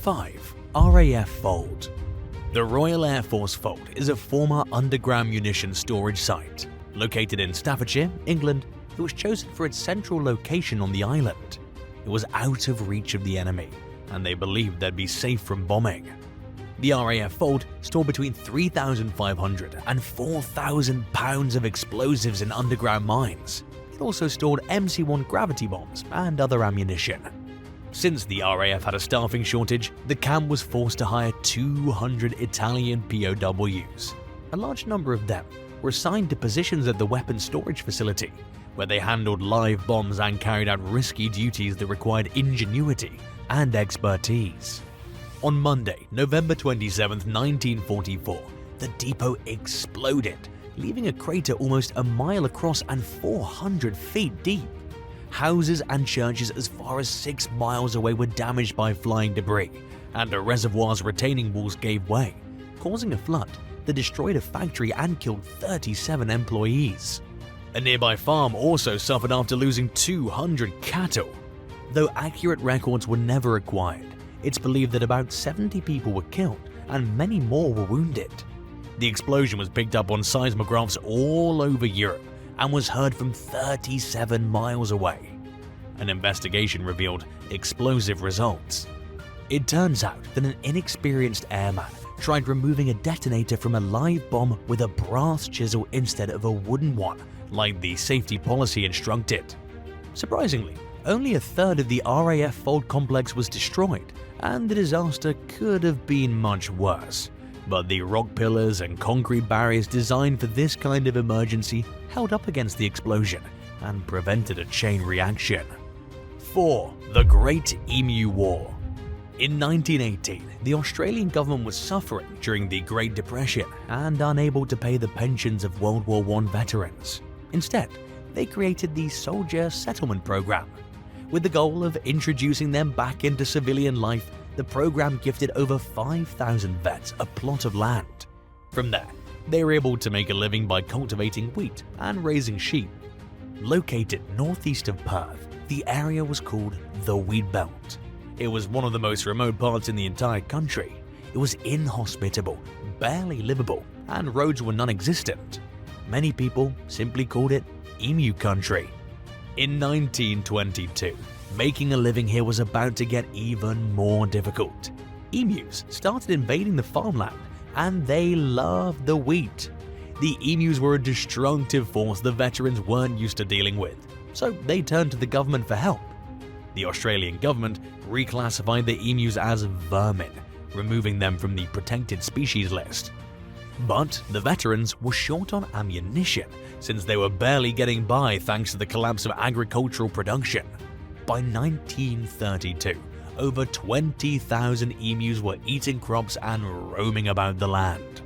5. RAF Fold. The Royal Air Force Fold is a former underground munitions storage site. Located in Staffordshire, England, it was chosen for its central location on the island. It was out of reach of the enemy, and they believed they'd be safe from bombing. The RAF Fold stored between 3,500 and 4,000 pounds of explosives in underground mines. It also stored MC-1 gravity bombs and other ammunition. Since the RAF had a staffing shortage, the camp was forced to hire 200 Italian POWs. A large number of them were assigned to positions at the weapons storage facility, where they handled live bombs and carried out risky duties that required ingenuity and expertise. On Monday, November 27, 1944, the depot exploded, leaving a crater almost a mile across and 400 feet deep. Houses and churches as far as 6 miles away were damaged by flying debris, and a reservoir's retaining walls gave way, causing a flood that destroyed a factory and killed 37 employees. A nearby farm also suffered after losing 200 cattle. Though accurate records were never acquired, it's believed that about 70 people were killed and many more were wounded. The explosion was picked up on seismographs all over Europe and was heard from 37 miles away. An investigation revealed explosive results. It turns out that an inexperienced airman tried removing a detonator from a live bomb with a brass chisel instead of a wooden one, like the safety policy instructed. Surprisingly, only a third of the RAF Fold complex was destroyed, and the disaster could have been much worse. But the rock pillars and concrete barriers designed for this kind of emergency held up against the explosion and prevented a chain reaction. 4. The Great Emu War. In 1918, the Australian government was suffering during the Great Depression and unable to pay the pensions of World War I veterans. Instead, they created the Soldier Settlement Program. With the goal of introducing them back into civilian life, the program gifted over 5,000 vets a plot of land. From there, they were able to make a living by cultivating wheat and raising sheep. Located northeast of Perth, the area was called the Wheat Belt. It was one of the most remote parts in the entire country. It was inhospitable, barely livable, and roads were non-existent. Many people simply called it Emu Country. In 1922, making a living here was about to get even more difficult. Emus started invading the farmland, and they loved the wheat. The emus were a destructive force the veterans weren't used to dealing with, so they turned to the government for help. The Australian government reclassified the emus as vermin, removing them from the protected species list. But the veterans were short on ammunition, since they were barely getting by thanks to the collapse of agricultural production. By 1932, over 20,000 emus were eating crops and roaming about the land.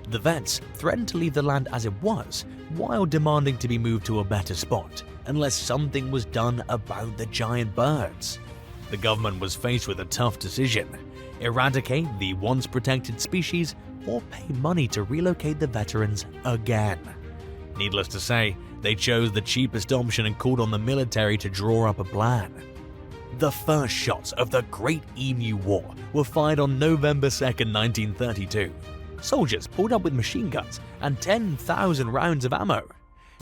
The vets threatened to leave the land as it was, while demanding to be moved to a better spot, unless something was done about the giant birds. The government was faced with a tough decision: eradicate the once protected species or pay money to relocate the veterans again. Needless to say, they chose the cheapest option and called on the military to draw up a plan. The first shots of the Great Emu War were fired on November 2, 1932. Soldiers pulled up with machine guns and 10,000 rounds of ammo.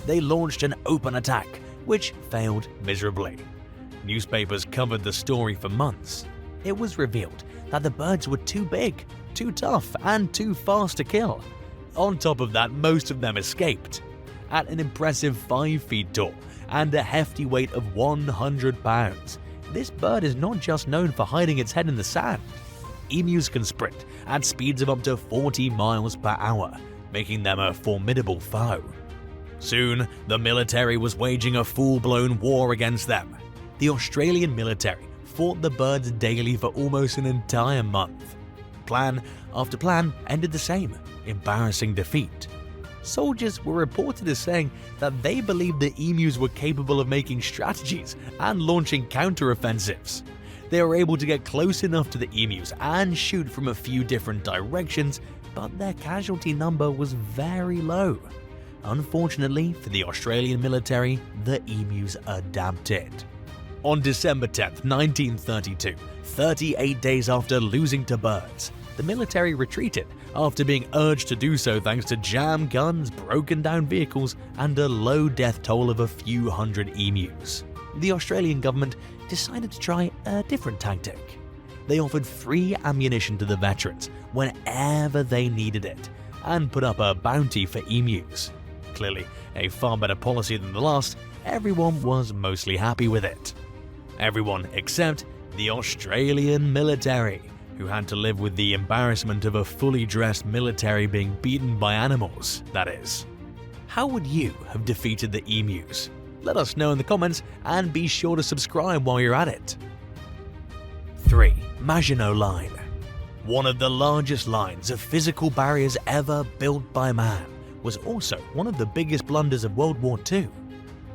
They launched an open attack, which failed miserably. Newspapers covered the story for months. It was revealed that the birds were too big, too tough, and too fast to kill. On top of that, most of them escaped. At an impressive 5 feet tall and a hefty weight of 100 pounds, this bird is not just known for hiding its head in the sand. Emus can sprint at speeds of up to 40 miles per hour, making them a formidable foe. Soon, the military was waging a full-blown war against them. The Australian military fought the birds daily for almost an entire month. Plan after plan ended the same: embarrassing defeat. Soldiers were reported as saying that they believed the emus were capable of making strategies and launching counter-offensives. They were able to get close enough to the emus and shoot from a few different directions, but their casualty number was very low. Unfortunately for the Australian military, the emus adapted. On December 10, 1932, 38 days after losing to birds, the military retreated after being urged to do so thanks to jammed guns, broken down vehicles, and a low death toll of a few hundred emus. The Australian government decided to try a different tactic. They offered free ammunition to the veterans whenever they needed it, and put up a bounty for emus. Clearly, a far better policy than the last. Everyone was mostly happy with it. Everyone except the Australian military, who had to live with the embarrassment of a fully dressed military being beaten by animals, that is. How would you have defeated the emus? Let us know in the comments, and be sure to subscribe while you're at it. 3. Maginot Line. One of the largest lines of physical barriers ever built by man, was also one of the biggest blunders of World War II.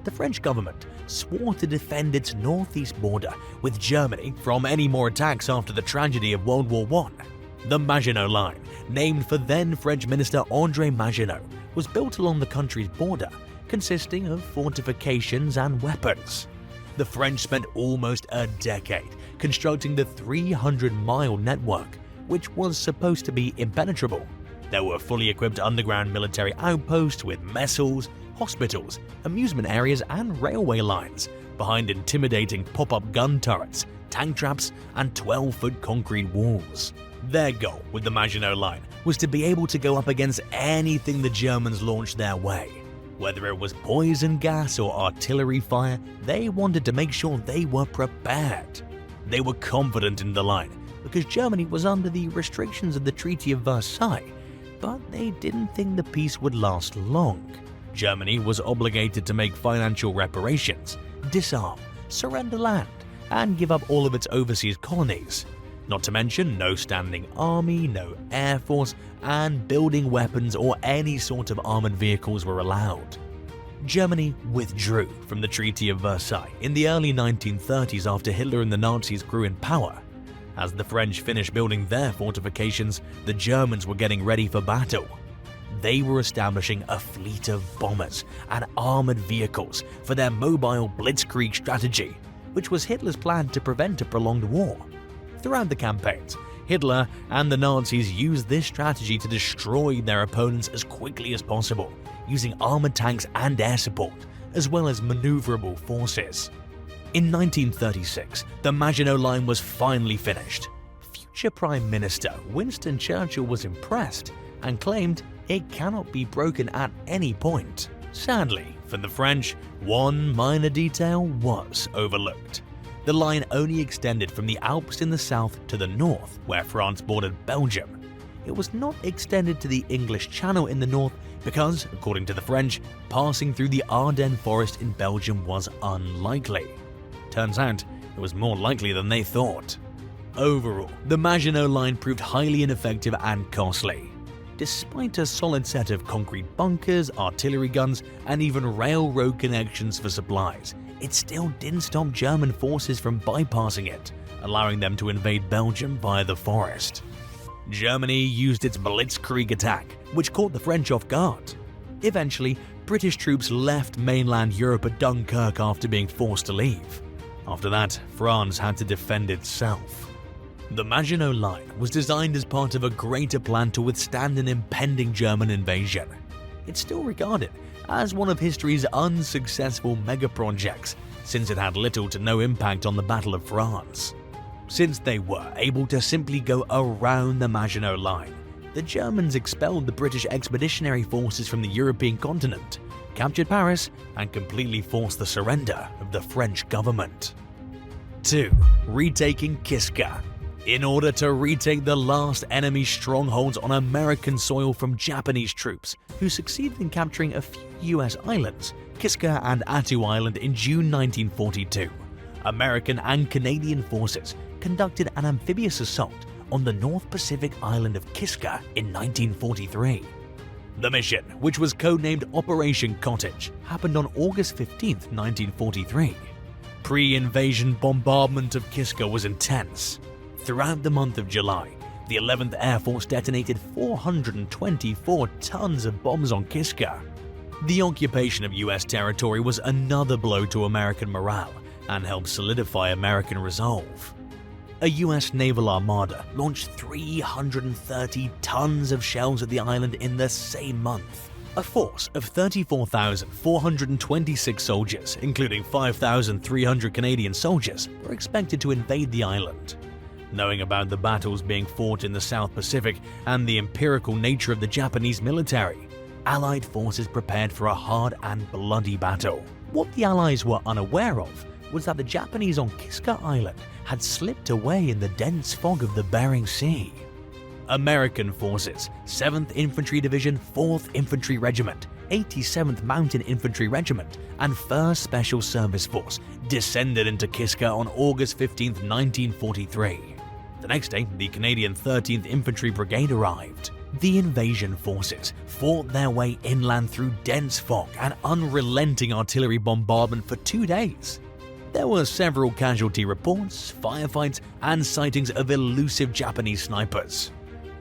The French government swore to defend its northeast border with Germany from any more attacks after the tragedy of World War I. The Maginot Line, named for then French Minister André Maginot, was built along the country's border, consisting of fortifications and weapons. The French spent almost a decade constructing the 300-mile network, which was supposed to be impenetrable. There were fully equipped underground military outposts with mess halls, hospitals, amusement areas, and railway lines, behind intimidating pop-up gun turrets, tank traps, and 12-foot concrete walls. Their goal with the Maginot Line was to be able to go up against anything the Germans launched their way. Whether it was poison gas or artillery fire, they wanted to make sure they were prepared. They were confident in the line because Germany was under the restrictions of the Treaty of Versailles, but they didn't think the peace would last long. Germany was obligated to make financial reparations, disarm, surrender land, and give up all of its overseas colonies. Not to mention no standing army, no air force, and building weapons or any sort of armored vehicles were allowed. Germany withdrew from the Treaty of Versailles in the early 1930s after Hitler and the Nazis grew in power. As the French finished building their fortifications, the Germans were getting ready for battle. They were establishing a fleet of bombers and armored vehicles for their mobile blitzkrieg strategy, which was Hitler's plan to prevent a prolonged war. Throughout the campaigns, Hitler and the Nazis used this strategy to destroy their opponents as quickly as possible, using armored tanks and air support, as well as maneuverable forces. In 1936, the Maginot Line was finally finished. Future Prime Minister Winston Churchill was impressed and claimed it cannot be broken at any point. Sadly, for the French, one minor detail was overlooked. The line only extended from the Alps in the south to the north, where France bordered Belgium. It was not extended to the English Channel in the north because, according to the French, passing through the Ardennes forest in Belgium was unlikely. Turns out, it was more likely than they thought. Overall, the Maginot Line proved highly ineffective and costly. Despite a solid set of concrete bunkers, artillery guns, and even railroad connections for supplies, it still didn't stop German forces from bypassing it, allowing them to invade Belgium via the forest. Germany used its blitzkrieg attack, which caught the French off guard. Eventually, British troops left mainland Europe at Dunkirk after being forced to leave. After that, France had to defend itself. The Maginot Line was designed as part of a greater plan to withstand an impending German invasion. It's still regarded as one of history's unsuccessful mega-projects, since it had little to no impact on the Battle of France. Since they were able to simply go around the Maginot Line, the Germans expelled the British expeditionary forces from the European continent, captured Paris, and completely forced the surrender of the French government. 2. Retaking Kiska. In order to retake the last enemy strongholds on American soil from Japanese troops, who succeeded in capturing a few US islands, Kiska and Attu Island in June 1942, American and Canadian forces conducted an amphibious assault on the North Pacific island of Kiska in 1943. The mission, which was codenamed Operation Cottage, happened on August 15, 1943. Pre-invasion bombardment of Kiska was intense. Throughout the month of July, the 11th Air Force detonated 424 tons of bombs on Kiska. The occupation of US territory was another blow to American morale and helped solidify American resolve. A US naval armada launched 330 tons of shells at the island in the same month. A force of 34,426 soldiers, including 5,300 Canadian soldiers, were expected to invade the island. Knowing about the battles being fought in the South Pacific and the empirical nature of the Japanese military, Allied forces prepared for a hard and bloody battle. What the Allies were unaware of was that the Japanese on Kiska Island had slipped away in the dense fog of the Bering Sea. American forces, 7th Infantry Division, 4th Infantry Regiment, 87th Mountain Infantry Regiment, and 1st Special Service Force descended into Kiska on August 15, 1943. The next day, the Canadian 13th Infantry Brigade arrived. The invasion forces fought their way inland through dense fog and unrelenting artillery bombardment for 2 days. There were several casualty reports, firefights, and sightings of elusive Japanese snipers.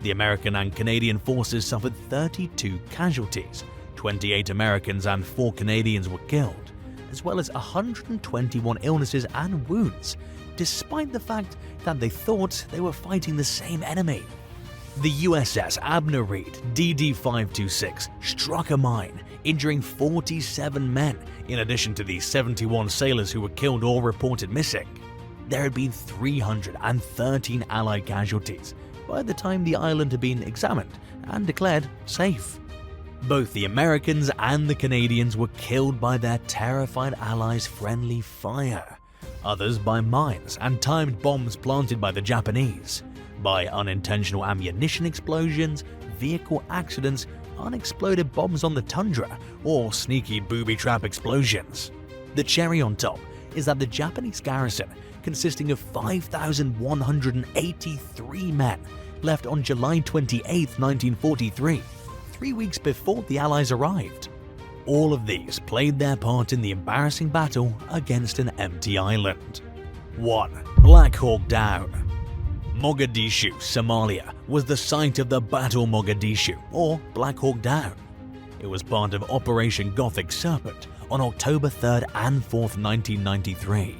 The American and Canadian forces suffered 32 casualties, 28 Americans and 4 Canadians were killed, as well as 121 illnesses and wounds, despite the fact that they thought they were fighting the same enemy. The USS Abner Reed DD-526 struck a mine, injuring 47 men, in addition to the 71 sailors who were killed or reported missing. There had been 313 Allied casualties by the time the island had been examined and declared safe. Both the Americans and the Canadians were killed by their terrified allies' friendly fire, others by mines and timed bombs planted by the Japanese, by unintentional ammunition explosions, vehicle accidents, unexploded bombs on the tundra, or sneaky booby trap explosions. The cherry on top is that the Japanese garrison, consisting of 5,183 men, left on July 28, 1943, 3 weeks before the Allies arrived. All of these played their part in the embarrassing battle against an empty island. 1. Blackhawk Down. Mogadishu, Somalia, was the site of the Battle Mogadishu, or Blackhawk Down. It was part of Operation Gothic Serpent on October 3rd and 4th, 1993.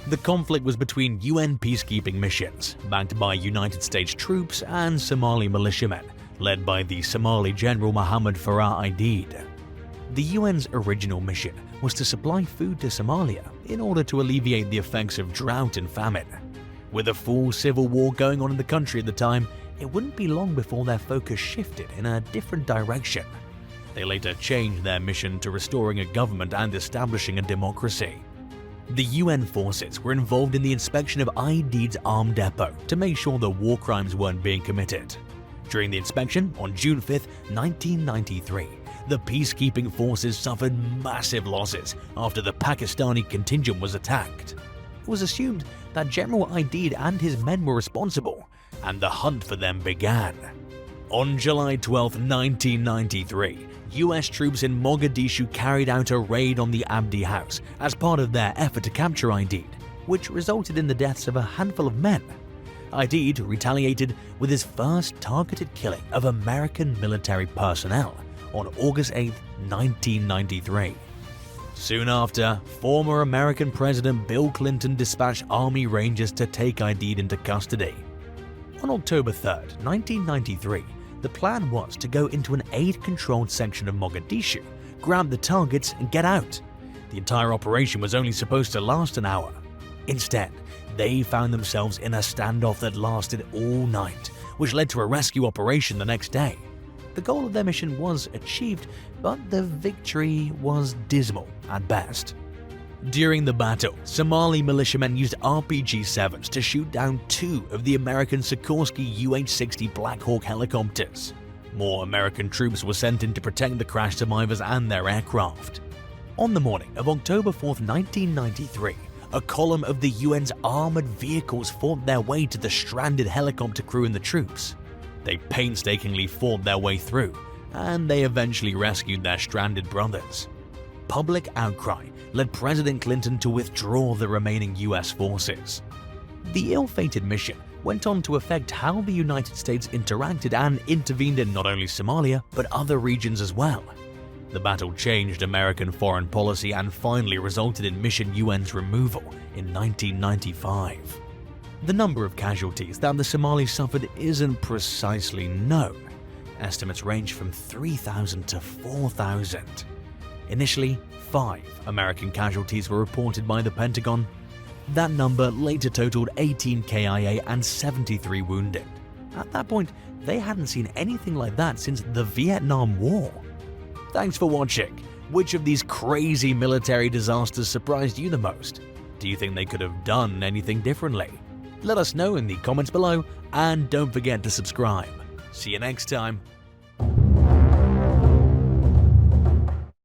The conflict was between UN peacekeeping missions, backed by United States troops, and Somali militiamen, led by the Somali General Mohammed Farah Aidid. The UN's original mission was to supply food to Somalia in order to alleviate the effects of drought and famine. With a full civil war going on in the country at the time, it wouldn't be long before their focus shifted in a different direction. They later changed their mission to restoring a government and establishing a democracy. The UN forces were involved in the inspection of Aidid's arm depot to make sure the war crimes weren't being committed. During the inspection, on June 5, 1993, the peacekeeping forces suffered massive losses after the Pakistani contingent was attacked. It was assumed that General Aidid and his men were responsible, and the hunt for them began. On July 12, 1993, US troops in Mogadishu carried out a raid on the Abdi house as part of their effort to capture Aidid, which resulted in the deaths of a handful of men. Aidid retaliated with his first targeted killing of American military personnel on August 8, 1993. Soon after, former American President Bill Clinton dispatched Army Rangers to take Aidid into custody. On October 3, 1993, the plan was to go into an aid-controlled section of Mogadishu, grab the targets, and get out. The entire operation was only supposed to last an hour. Instead, they found themselves in a standoff that lasted all night, which led to a rescue operation the next day. The goal of their mission was achieved, but the victory was dismal at best. During the battle, Somali militiamen used RPG-7s to shoot down 2 of the American Sikorsky UH-60 Blackhawk helicopters. More American troops were sent in to protect the crash survivors and their aircraft. On the morning of October 4, 1993, a column of the UN's armored vehicles fought their way to the stranded helicopter crew and the troops. They painstakingly fought their way through, and they eventually rescued their stranded brothers. Public outcry led President Clinton to withdraw the remaining US forces. The ill-fated mission went on to affect how the United States interacted and intervened in not only Somalia, but other regions as well. The battle changed American foreign policy and finally resulted in Mission UN's removal in 1995. The number of casualties that the Somalis suffered isn't precisely known. Estimates range from 3,000 to 4,000. Initially, 5 American casualties were reported by the Pentagon. That number later totaled 18 KIA and 73 wounded. At that point, they hadn't seen anything like that since the Vietnam War. Thanks for watching. Which of these crazy military disasters surprised you the most? Do you think they could have done anything differently? Let us know in the comments below, and don't forget to subscribe. See you next time.